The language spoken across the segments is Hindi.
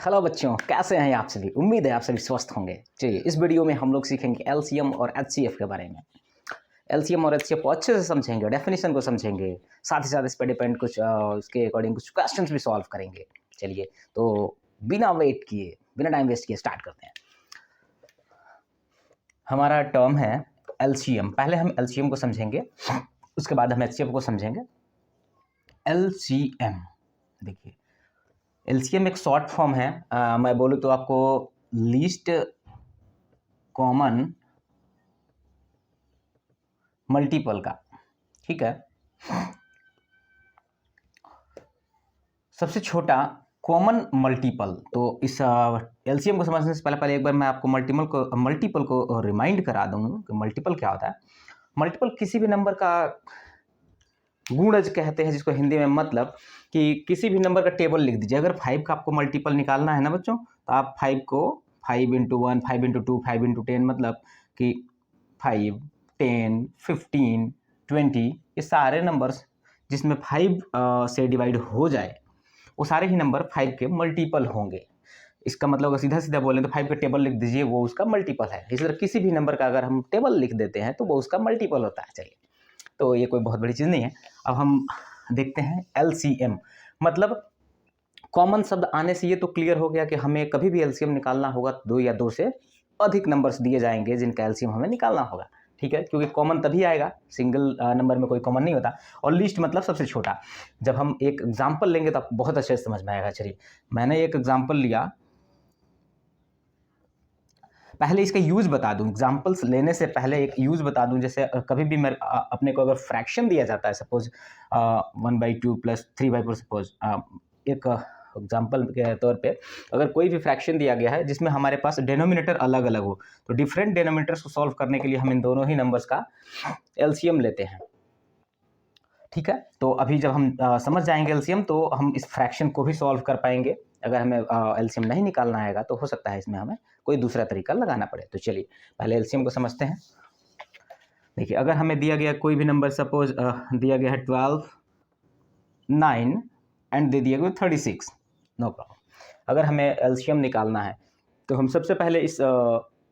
हेलो बच्चों, कैसे हैं आप सभी। उम्मीद है आप सभी स्वस्थ होंगे। चलिए इस वीडियो में हम लोग सीखेंगे एलसीएम और एचसीएफ के बारे में। एलसीएम और एचसीएफ को अच्छे से समझेंगे, डेफिनेशन को समझेंगे, साथ ही साथ इस पर डिपेंड कुछ उसके अकॉर्डिंग कुछ क्वेश्चंस भी सॉल्व करेंगे। चलिए तो बिना टाइम वेस्ट किए स्टार्ट करते हैं। हमारा टर्म है एलसीएम। पहले हम एलसीएम को समझेंगे, उसके बाद हम एचसीएफ को समझेंगे। एलसीएम देखिए, एलसीएम एक शॉर्ट फॉर्म है। मैं बोलूँ तो आपको लीस्ट कॉमन मल्टीपल का, ठीक है, सबसे छोटा कॉमन मल्टीपल। तो इस एलसीएम को समझने से पहले एक बार मैं आपको मल्टीपल को रिमाइंड करा दूँ कि मल्टीपल क्या होता है। मल्टीपल किसी भी नंबर का गुणज कहते हैं, जिसको हिंदी में मतलब कि किसी भी नंबर का टेबल लिख दीजिए। अगर 5 का आपको मल्टीपल निकालना है ना बच्चों, तो आप 5 को 5 इंटू 1, 5 इंटू 2, 5 इंटू 10, मतलब कि 5, 10, 15, 20, ये सारे नंबर्स जिसमें 5 से डिवाइड हो जाए वो सारे ही नंबर 5 के मल्टीपल होंगे। इसका मतलब अगर सीधा सीधा बोलें तो 5 का टेबल लिख दीजिए, वो उसका मल्टीपल है। इसी तरह किसी भी नंबर का अगर हम टेबल लिख देते हैं तो वो उसका मल्टीपल होता है। चलिए, तो ये कोई बहुत बड़ी चीज़ नहीं है। अब हम देखते हैं एलसीएम, मतलब कॉमन शब्द आने से ये तो क्लियर हो गया कि हमें कभी भी एलसीएम निकालना होगा तो 2 या 2 से अधिक नंबर्स दिए जाएंगे जिनका एलसीएम हमें निकालना होगा, ठीक है, क्योंकि कॉमन तभी आएगा, सिंगल नंबर में कोई कॉमन नहीं होता। और लीस्ट मतलब सबसे छोटा। जब हम एक एग्जाम्पल लेंगे तो आपको बहुत अच्छे से समझ में आएगा। चलिए, मैंने एक एग्जाम्पल लिया, पहले इसका यूज़ बता दूं। एग्जाम्पल्स लेने से पहले एक यूज़ बता दूं। जैसे कभी भी मैं अपने को अगर फ्रैक्शन दिया जाता है, सपोज 1/2 प्लस 3/4, सपोज एक एग्जाम्पल के तौर पे अगर कोई भी फ्रैक्शन दिया गया है जिसमें हमारे पास डेनोमिनेटर अलग अलग हो, तो डिफरेंट डेनोमिनेटर्स को सॉल्व करने के लिए हम इन दोनों ही नंबर्स का एलसीएम लेते हैं, ठीक है। तो अभी जब हम समझ जाएंगे एलसीएम तो हम इस फ्रैक्शन को भी सॉल्व कर पाएंगे। अगर हमें एलसीएम नहीं निकालना आएगा तो हो सकता है इसमें हमें कोई दूसरा तरीका लगाना पड़े। तो चलिए पहले एलसीएम को समझते हैं। देखिए, अगर हमें दिया गया कोई भी नंबर, सपोज दिया गया है 12, 9 एंड दे दिया गया 36, नो प्रॉब्लम। अगर हमें एलसीएम निकालना है तो हम सबसे पहले इस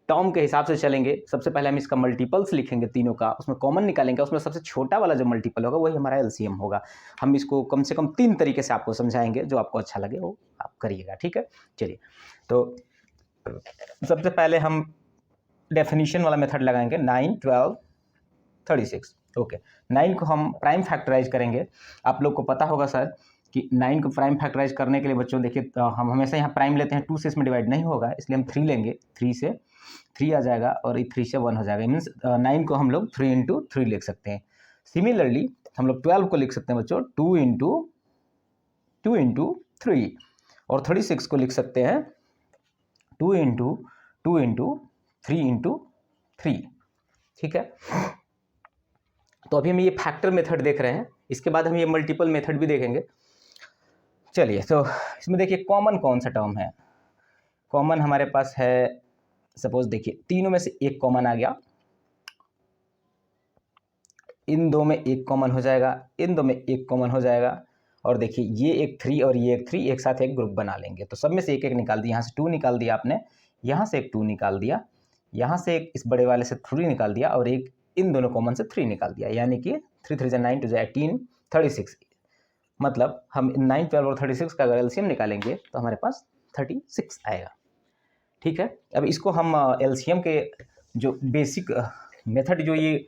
टर्म के हिसाब से चलेंगे। सबसे पहले हम इसका मल्टीपल्स लिखेंगे तीनों का, उसमें कॉमन निकालेंगे, उसमें सबसे छोटा वाला जो मल्टीपल होगा वही हमारा एलसीएम होगा। हम इसको कम से कम 3 तरीके से आपको समझाएंगे, जो आपको अच्छा लगे वो आप करिएगा, ठीक है। चलिए, तो सबसे पहले हम डेफिनेशन वाला मेथड लगाएंगे, 9, 12, 36। ओके, 9 को हम प्राइम फैक्टराइज करेंगे। आप लोग को पता होगा सर कि 9 को प्राइम फैक्टराइज करने के लिए बच्चों देखिए, तो हम हमेशा यहाँ प्राइम लेते हैं, 2 से इसमें डिवाइड नहीं होगा, इसलिए हम 3 लेंगे। 3 से 3 आ जाएगा और ये 3 से 1 हो जाएगा। मीन्स 9 को हम लोग 3 इंटू 3 लिख सकते हैं। सिमिलरली हम लोग 12 को लिख सकते हैं बच्चों 2 इंटू 3, और 36 को लिख सकते हैं 2 इंटू 3 इंटू 3, ठीक है। तो अभी हम ये फैक्टर मेथड देख रहे हैं, इसके बाद हम ये मल्टीपल मेथड भी देखेंगे। चलिए, तो इसमें देखिए कॉमन कौन सा टर्म है। कॉमन हमारे पास है, सपोज देखिए तीनों में से एक कॉमन आ गया, इन दो में एक कॉमन हो जाएगा, इन दो में एक कॉमन हो जाएगा, और देखिए ये एक 3 और ये एक 3 एक साथ एक ग्रुप बना लेंगे। तो सब में से एक एक निकाल दिया, यहाँ से 2 निकाल दिया आपने, यहाँ से एक 2 निकाल दिया, यहाँ से एक इस बड़े वाले से 3 निकाल दिया, और एक इन दोनों कॉमन से 3 निकाल दिया, यानी कि 3 3 9 2 18 36। मतलब हम 9, 12 और 36 का अगर एलसीएम निकालेंगे तो हमारे पास 36 आएगा, ठीक है। अब इसको हम एलसीएम के जो बेसिक मेथड, जो ये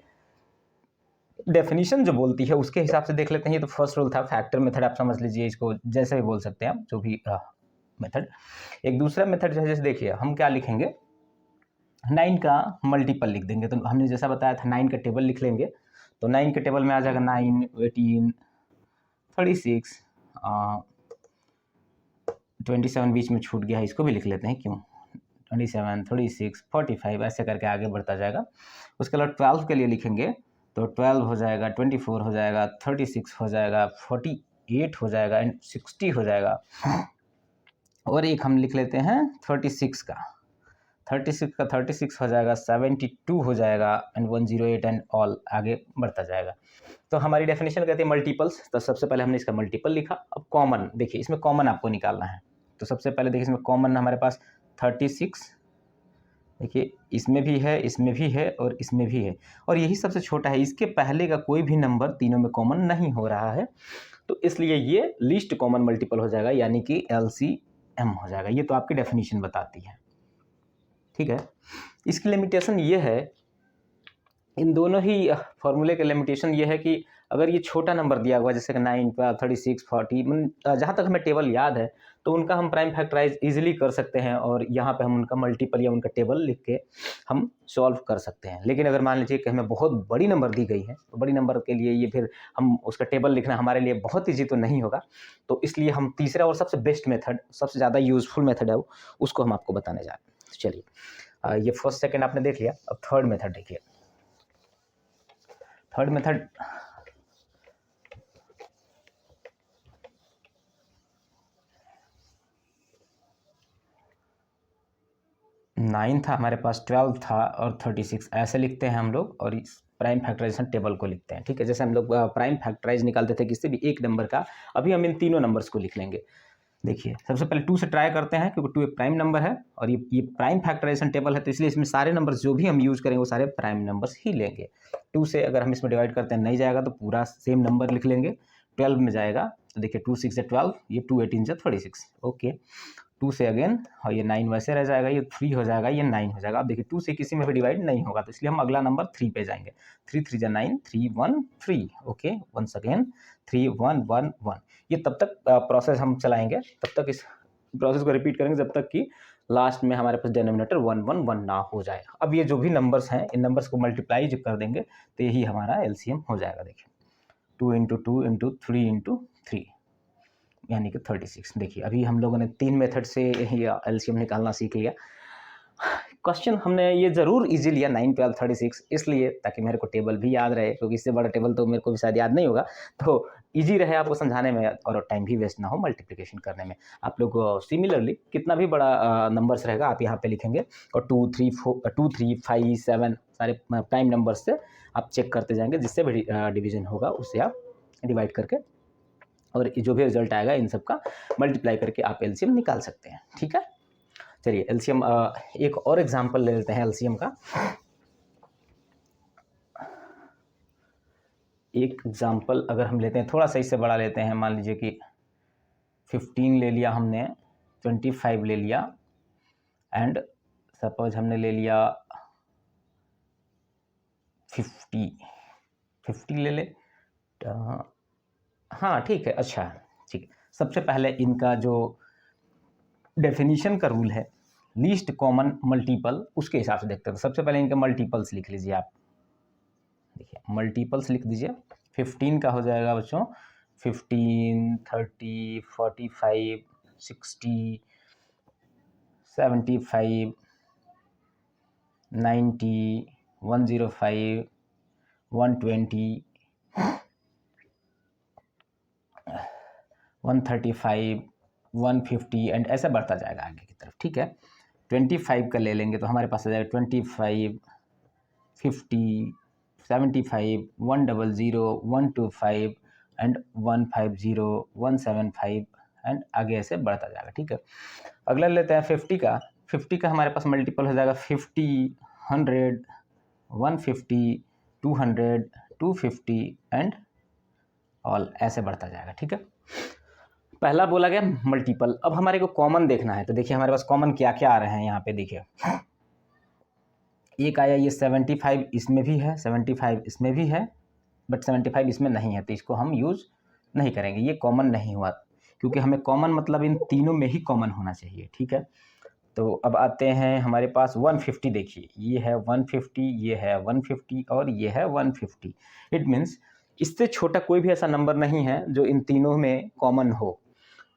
डेफिनेशन जो बोलती है उसके हिसाब से देख लेते हैं। ये तो फर्स्ट रूल था, फैक्टर मेथड आप समझ लीजिए, इसको जैसे भी बोल सकते हैं आप, जो भी मेथड। एक दूसरा मेथड जो है, जैसे देखिए हम क्या लिखेंगे, 9 का मल्टीपल लिख देंगे। तो हमने जैसा बताया था 9 का टेबल लिख लेंगे, तो 9 के टेबल में आ जाएगा 9, 18, 36, 27 बीच में छूट गया है, इसको भी लिख लेते हैं, क्यों, 27, 36, 45 ऐसे करके आगे बढ़ता जाएगा। उसके बाद 12 के लिए लिखेंगे तो 12 हो जाएगा, 24 हो जाएगा, 36 हो जाएगा, 48 हो जाएगा एंड 60 हो जाएगा। और एक हम लिख लेते हैं 36 का, 36 हो जाएगा, 72 हो जाएगा एंड 108 एंड ऑल आगे बढ़ता जाएगा। तो हमारी डेफिनेशन कहती है मल्टीपल्स। तो सबसे पहले हमने इसका मल्टीपल लिखा। अब कॉमन देखिए, इसमें कॉमन आपको निकालना है, तो सबसे पहले देखिए इसमें कॉमन हमारे पास 36, देखिए इसमें भी है, इसमें भी है और इसमें भी है, और यही सबसे छोटा है। इसके पहले का कोई भी नंबर तीनों में कॉमन नहीं हो रहा है, तो इसलिए ये लीस्ट कॉमन मल्टीपल हो जाएगा, यानी कि LCM हो जाएगा। ये तो आपकी डेफिनेशन बताती है, ठीक है। इसकी लिमिटेशन ये है, इन दोनों ही फॉर्मूले के लिमिटेशन ये है कि अगर ये छोटा नंबर दिया हुआ जैसे कि 9, 12, 36, 40, जहाँ तक हमें टेबल याद है तो उनका हम प्राइम फैक्टराइज इजीली कर सकते हैं, और यहाँ पे हम उनका मल्टीपल या उनका टेबल लिख के हम सॉल्व कर सकते हैं। लेकिन अगर मान लीजिए कि हमें बहुत बड़ी नंबर दी गई है, तो बड़ी नंबर के लिए ये फिर हम उसका टेबल लिखना हमारे लिए बहुत ईजी तो नहीं होगा, तो इसलिए हम तीसरा और सबसे बेस्ट मेथड, सबसे ज़्यादा यूजफुल मेथड है उसको हम आपको बताने जा रहे हैं। तो चलिए, ये फर्स्ट सेकेंड आपने देख लिया, अब थर्ड मेथड देखिए। थर्ड मेथड नाइन था हमारे पास, 12 था और 36, ऐसे लिखते हैं हम लोग, और इस प्राइम फैक्टराइजेशन टेबल को लिखते हैं, ठीक है। जैसे हम लोग प्राइम फैक्टराइज निकालते थे किसी भी एक नंबर का, अभी हम इन तीनों नंबर्स को लिख लेंगे। देखिए सबसे पहले 2 से ट्राई करते हैं, क्योंकि 2 एक प्राइम नंबर है और ये प्राइम फैक्टराइजेशन टेबल है, तो इसलिए इसमें सारे नंबर्स जो भी हम यूज़ करेंगे वो सारे प्राइम नंबर्स ही लेंगे। 2 से अगर हम इसमें डिवाइड करते हैं नहीं जाएगा तो पूरा सेम नंबर लिख लेंगे। 12 में जाएगा तो देखिए 2 6 से 12, ये 2 18 से 36, ओके। 2 से अगेन, और ये 9 वैसे रह जाएगा, ये 3 हो जाएगा, ये 9 हो जाएगा। अब देखिए 2 से किसी में भी डिवाइड नहीं होगा, तो इसलिए हम अगला नंबर 3 पे जाएंगे। 3 3 जा 9, 3 1 3, ओके। Once again 3 1 1 1। ये तब तक प्रोसेस हम चलाएंगे, तब तक इस प्रोसेस को रिपीट करेंगे जब तक कि लास्ट में हमारे पास डिनोमिनेटर 1 1 1 ना हो जाए। अब ये जो भी नंबर्स हैं, इन नंबर्स को मल्टीप्लाई जब कर देंगे तो यही हमारा LCM हो जाएगा। देखिए 2 × 2 × 3 × 3, यानी कि 36। देखिए अभी हम लोगों ने 3 मेथड से ये LCM निकालना सीख लिया। क्वेश्चन हमने ये ज़रूर इजी लिया 9 12 36, इसलिए ताकि मेरे को टेबल भी याद रहे, क्योंकि इससे बड़ा टेबल तो मेरे को भी शायद याद नहीं होगा, तो इजी रहे आपको समझाने में और टाइम भी वेस्ट ना हो मल्टीप्लिकेशन करने में। आप लोग सिमिलरली कितना भी बड़ा नंबर्स रहेगा आप यहाँ पे लिखेंगे, और 2 3 5 7 सारे प्राइम नंबर्स से आप चेक करते जाएंगे, जिससे भी डिवीजन होगा उससे आप डिवाइड करके, और जो भी रिजल्ट आएगा इन सब का मल्टीप्लाई करके आप LCM निकाल सकते हैं, ठीक है। चलिए LCM एक और एग्जांपल ले लेते हैं LCM का। एक एग्जांपल अगर हम लेते हैं, थोड़ा सा इससे बड़ा लेते हैं, मान लीजिए कि 15 ले लिया हमने, 25 ले लिया, एंड सपोज हमने ले लिया 50 ले ले, हाँ ठीक है, अच्छा ठीक है। सबसे पहले इनका जो डेफिनेशन का रूल है लीस्ट कॉमन मल्टीपल, उसके हिसाब से देखते हैं। तो सबसे पहले इनके मल्टीपल्स लिख लीजिए आप, देखिए मल्टीपल्स लिख दीजिए। 15 का हो जाएगा बच्चों 15, 30, 45, 60, 75, 90, 105, 120, 135, 150 एंड ऐसा बढ़ता जाएगा आगे की तरफ, ठीक है। 25 का ले लेंगे तो हमारे पास आ जाएगा 25, 50, 75, 100, 125 एंड 150, 175 एंड आगे ऐसे बढ़ता जाएगा, ठीक है। अगला लेते हैं 50 का। 50 का हमारे पास मल्टीपल हो जाएगा 50, 100, 150, 200, 250 एंड ऑल, ऐसे बढ़ता जाएगा, ठीक है। पहला बोला गया मल्टीपल। अब हमारे को कॉमन देखना है, तो देखिए हमारे पास कॉमन क्या क्या आ रहे हैं यहाँ पे। देखिए एक आया ये 75, इसमें भी है, 75 इसमें भी है, बट 75 इसमें नहीं है, तो इसको हम यूज़ नहीं करेंगे, ये कॉमन नहीं हुआ, क्योंकि हमें कॉमन मतलब इन तीनों में ही कॉमन होना चाहिए, ठीक है। तो अब आते हैं हमारे पास 150। देखिए ये है 150, ये है 150 और ये है 150। इट मीन्स इससे छोटा कोई भी ऐसा नंबर नहीं है जो इन तीनों में कॉमन हो,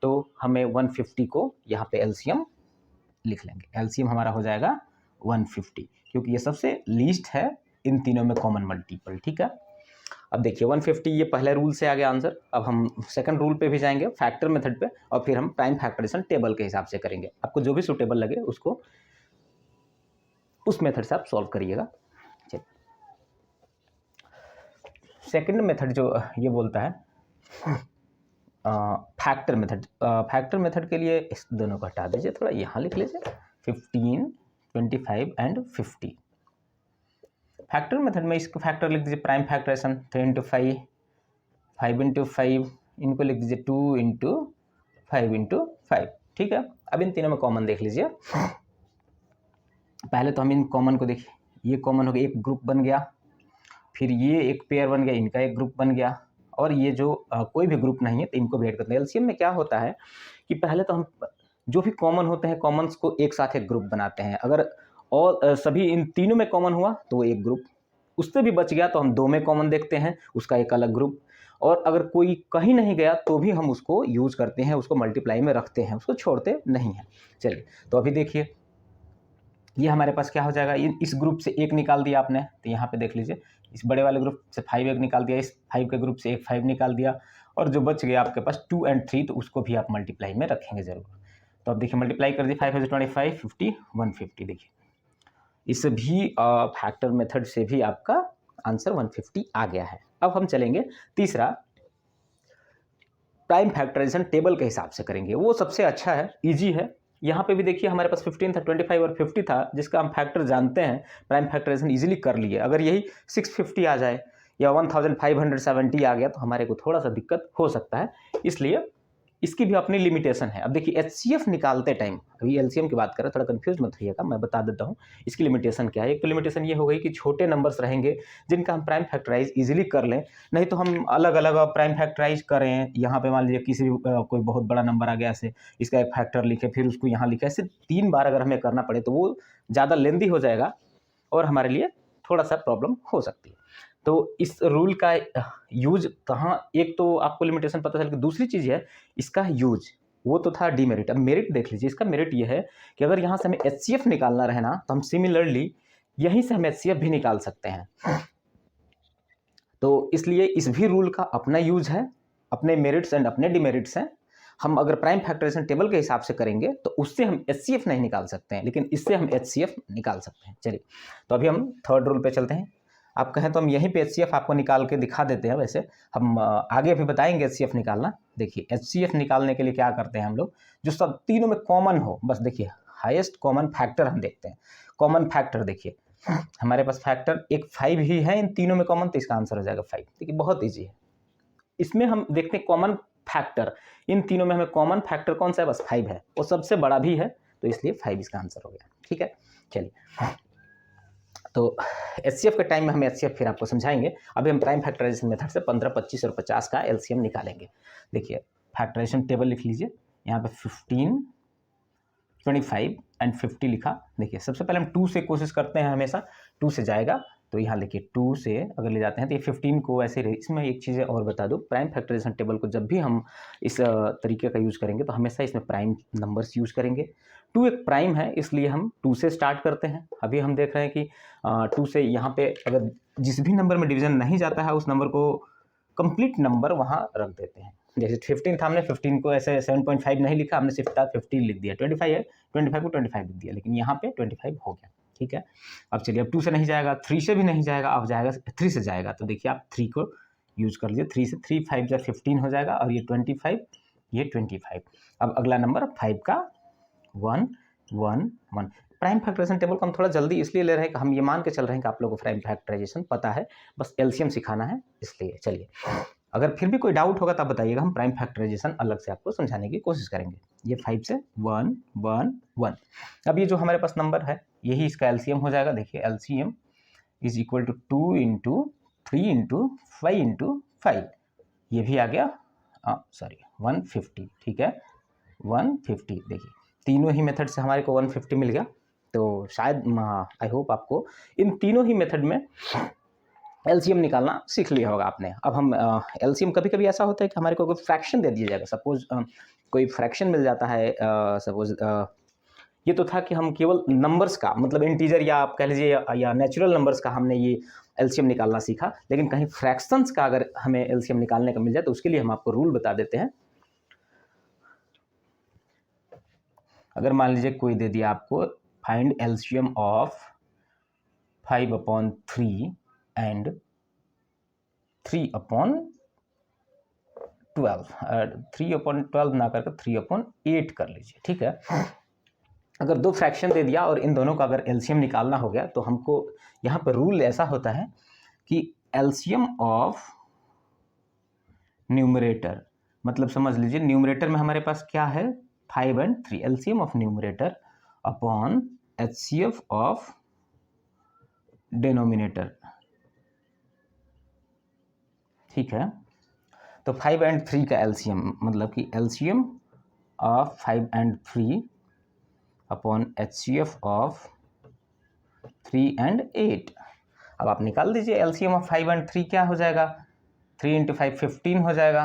तो हमें 150 को यहाँ पे LCM लिख लेंगे। LCM हमारा हो जाएगा 150, क्योंकि ये सबसे लीस्ट है इन तीनों में कॉमन मल्टीपल, ठीक है। अब देखिए 150 ये पहले रूल से आ गया आंसर। अब हम सेकंड रूल पे भी जाएंगे, फैक्टर मेथड पे, और फिर हम प्राइम फैक्टराइजेशन टेबल के हिसाब से करेंगे। आपको जो भी सूटेबल लगे उसको उस मेथड से आप सॉल्व करिएगा। सेकंड मेथड जो ये बोलता है फैक्टर मेथड। फैक्टर मेथड के लिए इस दोनों को हटा दीजिए, थोड़ा यहाँ लिख लीजिए 15, 25 एंड 50। फैक्टर मेथड में इसको फैक्टर लिख दीजिए प्राइम फैक्टराइजेशन 3 इंटू 5, 5 इंटू 5, इनको लिख दीजिए 2 इंटू 5 इंटू 5। ठीक है, अब इन तीनों में कॉमन देख लीजिए। पहले तो हम इन कॉमन को देखिए, ये कॉमन हो गया, एक ग्रुप बन गया, फिर ये एक पेयर बन गया, इनका एक ग्रुप बन गया, और ये जो कोई भी ग्रुप नहीं है तो इनको भी ऐड करते हैं। एलसीएम में क्या होता है कि पहले तो हम जो भी कॉमन होते हैं कॉमन्स को एक साथ एक ग्रुप बनाते हैं। अगर और सभी इन तीनों में कॉमन हुआ तो एक ग्रुप, उससे भी बच गया तो हम दो में कॉमन देखते हैं, उसका एक अलग ग्रुप, और अगर कोई कहीं नहीं गया तो भी हम उसको यूज करते हैं, उसको मल्टीप्लाई में रखते हैं, उसको छोड़ते नहीं हैं। चलिए, तो अभी देखिए ये हमारे पास क्या हो जाएगा, इस ग्रुप से एक निकाल दिया आपने, तो यहाँ पे देख लीजिए इस बड़े वाले ग्रुप से 5 एक निकाल दिया, इस 5 के ग्रुप से एक 5 निकाल दिया, और जो बच गया आपके पास 2 और 3, तो उसको भी आप मल्टीप्लाई में रखेंगे जरूर। तो अब देखिए मल्टीप्लाई कर दिए, 5 25, 50, 150। देखिए इस भी फैक्टर मेथड से भी आपका आंसर 150 आ गया है। अब हम चलेंगे तीसरा, प्राइम फैक्टराइजेशन टेबल के हिसाब से करेंगे, वो सबसे अच्छा है, इजी है। यहाँ पे भी देखिए हमारे पास 15 था, 25 और 50 था, जिसका हम फैक्टर जानते हैं, प्राइम फैक्टराइजेशन इजीली कर लिए। अगर यही 650 आ जाए या 1570 आ गया तो हमारे को थोड़ा सा दिक्कत हो सकता है, इसलिए इसकी भी अपनी लिमिटेशन है। अब देखिए एचसीएफ निकालते टाइम, अभी एलसीएम की बात करें, थोड़ा कंफ्यूज मत होइएगा, मैं बता देता हूँ इसकी लिमिटेशन क्या है। एक तो लिमिटेशन ये हो गई कि छोटे नंबर्स रहेंगे जिनका हम प्राइम फैक्टराइज इजीली कर लें, नहीं तो हम अलग अलग प्राइम फैक्टराइज करें। यहाँ पे मान लीजिए किसी भी कोई बहुत बड़ा नंबर आ गया, ऐसे इसका एक फैक्टर लिखे फिर उसको यहाँ लिखे, ऐसे 3 बार अगर हमें करना पड़े तो वो ज़्यादा लेंदी हो जाएगा और हमारे लिए थोड़ा सा प्रॉब्लम हो सकती है। तो इस रूल का यूज कहाँ, एक तो आपको लिमिटेशन पता चल, कि दूसरी चीज़ है इसका यूज, वो तो था डीमेरिट। अब मेरिट देख लीजिए, इसका मेरिट ये है कि अगर यहाँ से हमें एचसीएफ निकालना रहे ना, तो हम सिमिलरली यहीं से हम एचसीएफ भी निकाल सकते हैं। तो इसलिए इस भी रूल का अपना यूज है, अपने मेरिट्स एंड अपने डिमेरिट्स हैं। हम अगर प्राइम फैक्टराइजेशन टेबल के हिसाब से करेंगे तो उससे हम एचसीएफ नहीं निकाल सकते हैं, लेकिन इससे हम एचसीएफ निकाल सकते हैं। चलिए, तो अभी हम थर्ड रूल पे चलते हैं। आप कहें तो हम यहीं पे एचसीएफ आपको निकाल के दिखा देते हैं, वैसे हम आगे भी बताएंगे एचसीएफ निकालना। देखिए एचसीएफ निकालने के लिए क्या करते हैं हम लोग, जो सब तीनों में कॉमन हो, बस देखिए हाईएस्ट कॉमन फैक्टर हम देखते हैं। कॉमन फैक्टर देखिए हमारे पास फैक्टर एक 5 ही है इन तीनों में कॉमन, तो इसका आंसर हो जाएगा 5। देखिए बहुत ईजी है, इसमें हम देखते हैं कॉमन फैक्टर, इन तीनों में हमें कॉमन फैक्टर कौन सा है, बस 5 है, वो सबसे बड़ा भी है, तो इसलिए 5 इसका आंसर हो गया। ठीक है, चलिए, तो एचसीएफ के टाइम में हम एचसीएफ फिर आपको समझाएंगे। अभी हम प्राइम फैक्टराइजेशन मेथड से 15, 25 और 50 का एलसीएम निकालेंगे। देखिए फैक्टराइजेशन टेबल लिख लीजिए, यहाँ पे 15, 25 एंड 50 लिखा। देखिए सबसे पहले हम 2 से कोशिश करते हैं, हमेशा 2 से जाएगा, तो यहाँ देखिए 2 से अगर ले जाते हैं तो ये 15 को ऐसे रहे। इसमें एक चीज़ और बता दूँ, प्राइम फैक्टराइजेशन टेबल को जब भी हम इस तरीके का यूज़ करेंगे तो हमेशा इसमें प्राइम नंबर्स यूज़ करेंगे। 2 एक प्राइम है, इसलिए हम 2 से स्टार्ट करते हैं। अभी हम देख रहे हैं कि 2 से यहाँ पे अगर जिस भी नंबर में डिवीजन नहीं जाता है उस नंबर को कंप्लीट नंबर वहाँ रख देते हैं। जैसे 15 था, हमने 15 को ऐसे 7.5 नहीं लिखा, हमने सिर्फ 15 लिख दिया। 25 है, 25 को 25 लिख दिया, लेकिन यहाँ पे 25 हो गया। ठीक है, अब चलिए, अब 2 से नहीं जाएगा, 3 से भी नहीं जाएगा, अब जाएगा 3 से जाएगा, तो देखिए आप 3 को यूज कर लीजिए। 3 से 3 5 या 15 हो जाएगा, और ये 25, ये 25। अब अगला नंबर 5 का 1 1 1। प्राइम फैक्टराइजेशन टेबल को हम थोड़ा जल्दी इसलिए ले रहे हैं कि हम ये मान के चल रहे हैं कि आप लोगों को प्राइम फैक्टराइजेशन पता है, बस एलसीएम सिखाना है, इसलिए। चलिए, अगर फिर भी कोई डाउट होगा तब बताइएगा, हम प्राइम फैक्टराइजेशन अलग से आपको समझाने की कोशिश करेंगे। ये 5 से 1 1 1। अब ये जो हमारे पास नंबर है यही इसका एलसीएम हो जाएगा। देखिए LCM is equal to 2 into 3 into 5 into 5, ये भी आ गया, सॉरी 150। ठीक है, 150। देखिए तीनों ही मेथड से हमारे को 150 मिल गया, तो शायद आई होप आपको इन तीनों ही मेथड में एलसीएम निकालना सीख लिया होगा आपने। अब हम एलसीएम, कभी कभी ऐसा होता है कि हमारे को कोई फ्रैक्शन दे दिया जाएगा, सपोज कोई फ्रैक्शन मिल जाता है, सपोज ये तो था कि हम केवल नंबर्स का, मतलब इंटीजर या आप कह लीजिए या नेचुरल नंबर्स का हमने ये एलसीएम निकालना सीखा, लेकिन कहीं फ्रैक्शंस का अगर हमें एलसीएम निकालने का मिल जाए तो उसके लिए हम आपको रूल बता देते हैं। अगर मान लीजिए कोई दे दिया आपको, फाइंड एलसीएम ऑफ 5/3 एंड 3/2, 3/12 ना करके 3/8 कर लीजिए, ठीक है। अगर दो फ्रैक्शन दे दिया और इन दोनों का अगर एलसीएम निकालना हो गया तो हमको यहाँ पर रूल ऐसा होता है कि एलसीएम ऑफ न्यूमरेटर, मतलब समझ लीजिए न्यूमरेटर में हमारे पास क्या है 5 और 3, LCM of numerator upon HCF of denominator, ठीक है। तो 5 और 3 का एलसीएम मतलब कि एलसीएम ऑफ 5 और 3 अपॉन एचसीएफ ऑफ 3 और 8। अब आप निकाल दीजिए एलसीएम ऑफ 5 और 3 क्या हो जाएगा, 3 × 5 15 हो जाएगा,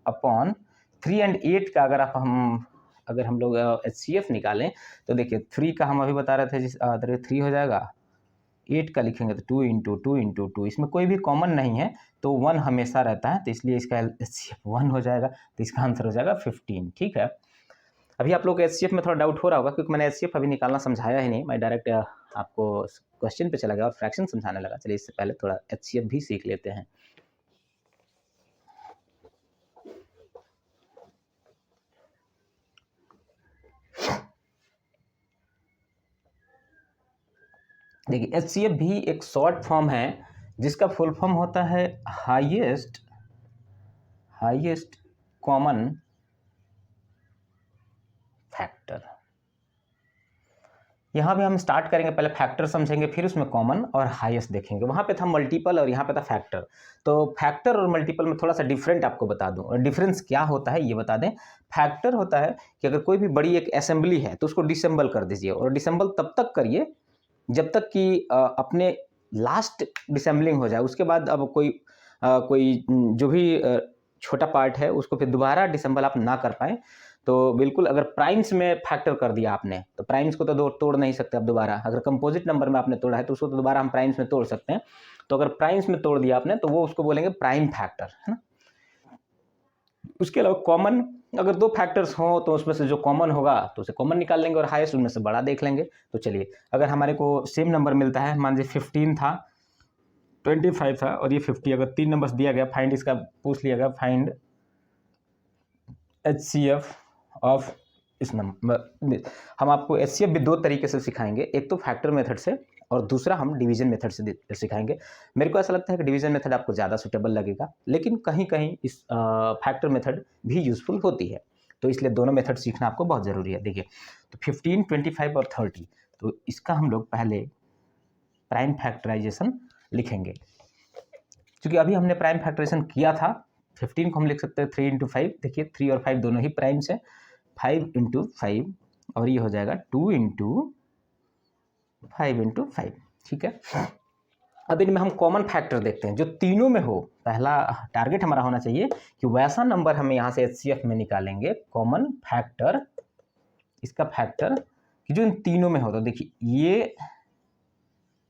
अपॉन 3 और 8 का अगर हम लोग एचसीएफ निकालें तो देखिए 3 का हम अभी बता रहे थे जिस 3 हो जाएगा, 8 का लिखेंगे तो 2 × 2 × 2, इसमें कोई भी कॉमन नहीं है तो 1 हमेशा रहता है, तो इसलिए इसका एचसीएफ 1 हो जाएगा, तो इसका आंसर हो जाएगा 15, ठीक है। अभी आप लोग को एचसीएफ में थोड़ा डाउट हो रहा होगा क्योंकि मैंने एचसीएफ अभी निकालना समझाया ही नहीं, मैं डायरेक्ट आपको क्वेश्चन पे चला गया और फ्रैक्शन समझाने लगा। चलिए इससे पहले थोड़ा एचसीएफ भी सीख लेते हैं। देखिए एचसीएफ भी एक शॉर्ट फॉर्म है जिसका फुल फॉर्म होता है हाईएस्ट कॉमन फैक्टर। यहाँ पे हम स्टार्ट करेंगे, पहले फैक्टर समझेंगे फिर उसमें कॉमन और हाईएस्ट देखेंगे। वहाँ पे था मल्टीपल और यहाँ पे था फैक्टर, तो फैक्टर और मल्टीपल में थोड़ा सा डिफरेंट आपको बता दूँ, और डिफरेंस क्या होता है ये बता दें। फैक्टर होता है कि अगर कोई भी बड़ी एक असेंबली है तो उसको डिसेंबल कर दीजिए, और डिसेंबल तब तक करिए जब तक कि अपने लास्ट डिसेंबलिंग हो जाए, उसके बाद अब कोई जो भी छोटा पार्ट है उसको फिर दोबारा डिसेंबल आप ना कर पाएँ। तो बिल्कुल अगर प्राइम्स में फैक्टर कर दिया आपने तो प्राइम्स को तो तोड़ नहीं सकते आप दोबारा, अगर कंपोजिट नंबर में आपने तोड़ा है तो उसको तो दोबारा हम प्राइम्स में तोड़ सकते हैं। तो अगर प्राइम्स में तोड़ दिया आपने तो वो उसको बोलेंगे प्राइम फैक्टर, है ना। उसके अलावा कॉमन, अगर दो फैक्टर्स हों तो उसमें से जो कॉमन होगा तो उसे कॉमन निकाल लेंगे और हाईएस्ट उनमें से बड़ा देख लेंगे। तो चलिए अगर हमारे को सेम नंबर मिलता है, मान लीजिए 15 था, 25 था और ये 50, अगर 3 नंबर्स दिया गया, फाइंड इसका पूछ लिया गया, फाइंड एचसीएफ ऑफ इस नंबर। हम आपको एचसीएफ भी दो तरीके से सिखाएंगे, एक तो फैक्टर मेथड से और दूसरा हम डिवीजन मेथड से सिखाएंगे। मेरे को ऐसा लगता है कि डिवीजन मेथड आपको ज़्यादा सूटेबल लगेगा, लेकिन कहीं कहीं इस फैक्टर मेथड भी यूजफुल होती है, तो इसलिए दोनों मेथड सीखना आपको बहुत ज़रूरी है। देखिए तो 15, 25 और 30, तो इसका हम लोग पहले प्राइम फैक्टराइजेशन लिखेंगे, क्योंकि अभी हमने प्राइम फैक्टराइजेशन किया था। 15 को हम लिख सकते हैं 3 × 5, देखिए 3 और 5 दोनों ही प्राइम्स है, 5 × 5 और ये हो जाएगा 2 × 5 × 5, ठीक है। अब इनमें हम कॉमन फैक्टर देखते हैं जो तीनों में हो। पहला टारगेट हमारा होना चाहिए कि वैसा नंबर हम यहाँ से एचसीएफ में निकालेंगे कॉमन फैक्टर, इसका फैक्टर कि जो इन तीनों में हो। तो देखिए ये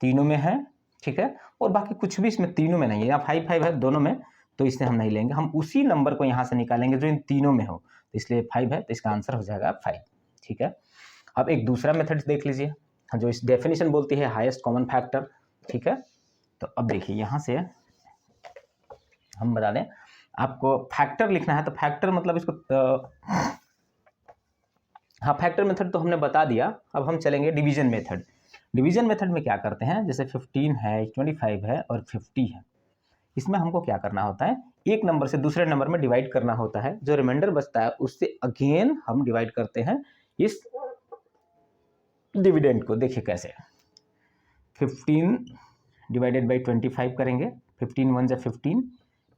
तीनों में है, ठीक है, और बाकी कुछ भी इसमें तीनों में नहीं है, या 5 5 है दोनों में, तो इसे हम नहीं लेंगे, हम उसी नंबर को यहाँ से निकालेंगे जो इन तीनों में हो। तो इसलिए 5 है तो इसका आंसर हो जाएगा 5, ठीक है। अब एक दूसरा मेथड देख लीजिए जो इस डेफिनेशन बोलती है हाईएस्ट कॉमन फैक्टर, ठीक है। तो अब देखिए यहाँ से हम बता दें, आपको फैक्टर लिखना है तो फैक्टर मतलब इसको हाँ फैक्टर मेथड तो हमने बता दिया। अब हम चलेंगे डिवीजन मेथड। डिवीजन मेथड में क्या करते हैं, जैसे 15 है, 25 है और 50 है, इसमें हमको क्या करना होता है, एक नंबर से दूसरे नंबर में डिवाइड करना होता है, जो रिमाइंडर बचता है उससे अगेन हम डिवाइड करते हैं इस डिविडेंड को। देखिए कैसे, 15 डिवाइडेड बाई 25 करेंगे, 15 1 जा 15,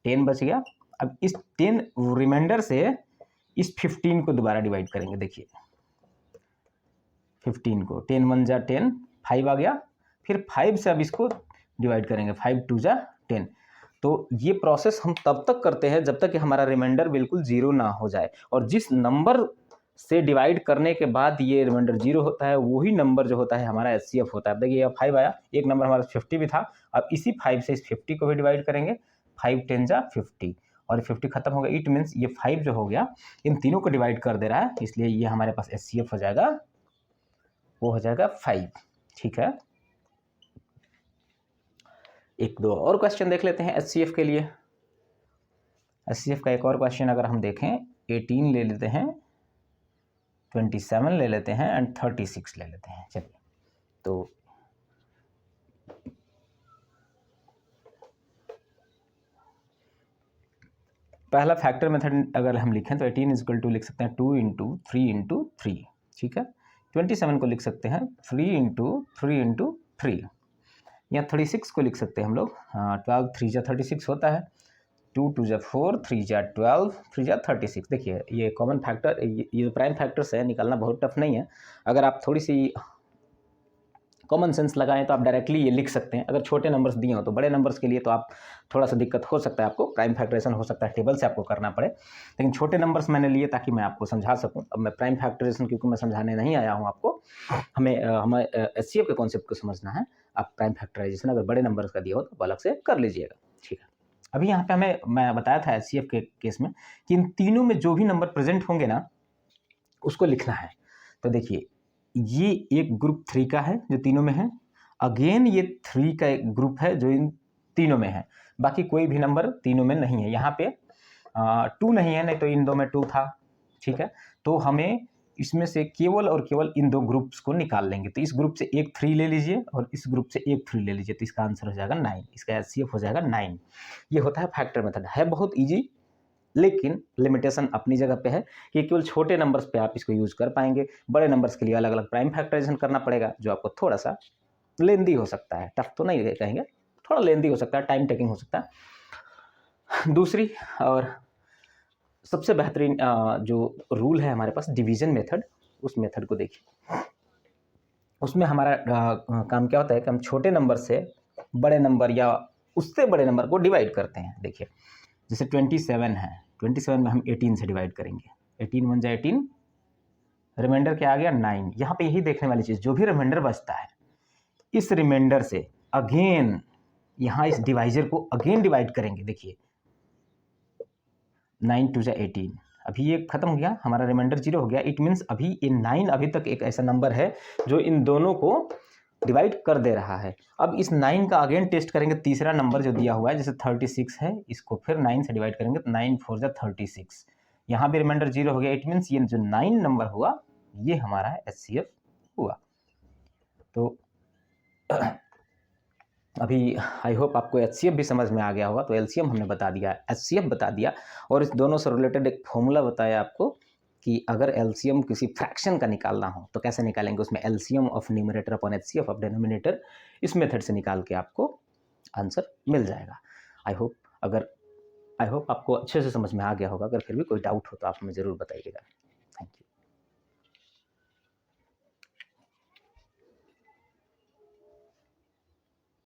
10 बच गया। अब इस 10 रिमाइंडर से इस 15 को दोबारा डिवाइड करेंगे, देखिए 15 को 10 1 जा 10, 5 आ गया, फिर 5 से अब इसको डिवाइड करेंगे, 5 2 जा 10। तो ये प्रोसेस हम तब तक करते हैं जब तक कि हमारा रिमाइंडर बिल्कुल जीरो ना हो जाए, और जिस नंबर से डिवाइड करने के बाद ये रिमाइंडर जीरो होता है वही नंबर जो होता है हमारा एचसीएफ होता है। देखिए अब 5 आया, एक नंबर हमारा 50 भी था, अब इसी 5 से इस 50 को भी डिवाइड करेंगे, 5 10 जा 50 और 50 खत्म हो गया। इट मीन्स ये 5 जो हो गया इन तीनों को डिवाइड कर दे रहा है, इसलिए ये हमारे पास एचसीएफ हो जाएगा, वो हो जाएगा 5, ठीक है। एक दो और क्वेश्चन देख लेते हैं एचसीएफ के लिए। HCF का एक और क्वेश्चन अगर हम देखें, 18 ले लेते हैं, 27 ले लेते हैं एंड 36 ले लेते हैं। चलिए, तो पहला फैक्टर मेथड अगर हम लिखें तो 18 इक्वल टू लिख सकते हैं 2 इंटू 3 इंटू 3, ठीक है। 27 को लिख सकते हैं 3 इंटू 3 इंटू 3, या 36 को लिख सकते हैं हम लोग 12 3 जा 36 होता है, 2 2 जा 4, 3 जा 12, 3 जा 36। देखिए ये कॉमन फैक्टर, ये जो प्राइम फैक्टर्स है निकालना बहुत टफ नहीं है। अगर आप थोड़ी सी कॉमन सेंस लगाएं तो आप डायरेक्टली ये लिख सकते हैं। अगर छोटे नंबर्स दिए हो तो, बड़े नंबर्स के लिए तो आप थोड़ा सा दिक्कत हो सकता है, आपको प्राइम फैक्टराइजेशन हो सकता है टेबल से आपको करना पड़े, लेकिन छोटे नंबर्स मैंने लिए ताकि मैं आपको समझा सकूं। अब मैं प्राइम फैक्टराइजेशन क्योंकि मैं समझाने नहीं आया हूं आपको, हमें HCF के कॉन्सेप्ट को समझना है। आप प्राइम फैक्टराइजेशन अगर बड़े नंबर्स का दिया हो तो अलग से कर लीजिएगा, ठीक है। अभी यहाँ पे मैं बताया था HCF के केस में कि इन तीनों में जो भी नंबर प्रेजेंट होंगे ना उसको लिखना है। तो देखिए ये एक ग्रुप 3 का है जो तीनों में है, अगेन ये 3 का एक ग्रुप है जो इन तीनों में है, बाकी कोई भी नंबर तीनों में नहीं है। यहाँ पे 2 नहीं है, नहीं तो इन दो में 2 था, ठीक है। तो हमें इसमें से केवल और केवल इन दो ग्रुप्स को निकाल लेंगे। तो इस ग्रुप से एक 3 ले लीजिए और इस ग्रुप से एक 3 ले लीजिए, तो इसका आंसर हो जाएगा 9, इसका HCF हो जाएगा 9। ये होता है फैक्टर मेथड, है बहुत ईजी, लेकिन लिमिटेशन अपनी जगह पे है कि केवल छोटे नंबर्स पे आप इसको यूज कर पाएंगे। बड़े नंबर्स के लिए अलग अलग प्राइम फैक्टराइजेशन करना पड़ेगा, जो आपको थोड़ा सा लेंदी हो सकता है, टफ तो नहीं कहेंगे, थोड़ा लेंदी हो सकता है, टाइम टेकिंग हो सकता है। दूसरी और सबसे बेहतरीन जो रूल है हमारे पास, डिवीजन मेथड, उस मेथड को देखिए। उसमें हमारा काम क्या होता है कि हम छोटे नंबर से बड़े नंबर या उससे बड़े नंबर को डिवाइड करते हैं। देखिए जैसे 27 है, 27 में हम 18 से डिवाइड करेंगे, 18 1 जा 18, रिमाइंडर क्या आ गया 9। यहाँ पे यही देखने वाली चीज़, जो भी रिमाइंडर बचता है इस रिमाइंडर से अगेन यहाँ इस डिवाइजर को अगेन डिवाइड करेंगे। देखिए 9 2 जा 18, अभी ये खत्म हो गया, हमारा रिमाइंडर 0 हो गया। इट मीन्स अभी ये 9 अभी तक एक ऐसा नंबर है जो इन दोनों को डिवाइड कर दे रहा है। अब इस 9 का अगेन टेस्ट करेंगे, तीसरा नंबर जो दिया हुआ है जैसे 36 है, इसको फिर 9 से डिवाइड करेंगे तो 9 4 जा 36, यहाँ भी रिमाइंडर 0 हो गया। इट मीन्स ये जो 9 नंबर हुआ ये हमारा HCF हुआ। तो अभी आई होप आपको HCF भी समझ में आ गया होगा। तो LCM हमने बता दिया, HCF बता दिया, और इस दोनों से रिलेटेड एक फॉर्मूला बताया आपको कि अगर LCM किसी फ्रैक्शन का निकालना हो तो कैसे निकालेंगे, उसमें LCM of numerator upon HCF of denominator, इस मेथड से निकाल के आपको आंसर मिल जाएगा। आई होप आपको अच्छे से समझ में आ गया होगा। अगर फिर भी कोई डाउट हो तो आप हमें ज़रूर बताइएगा।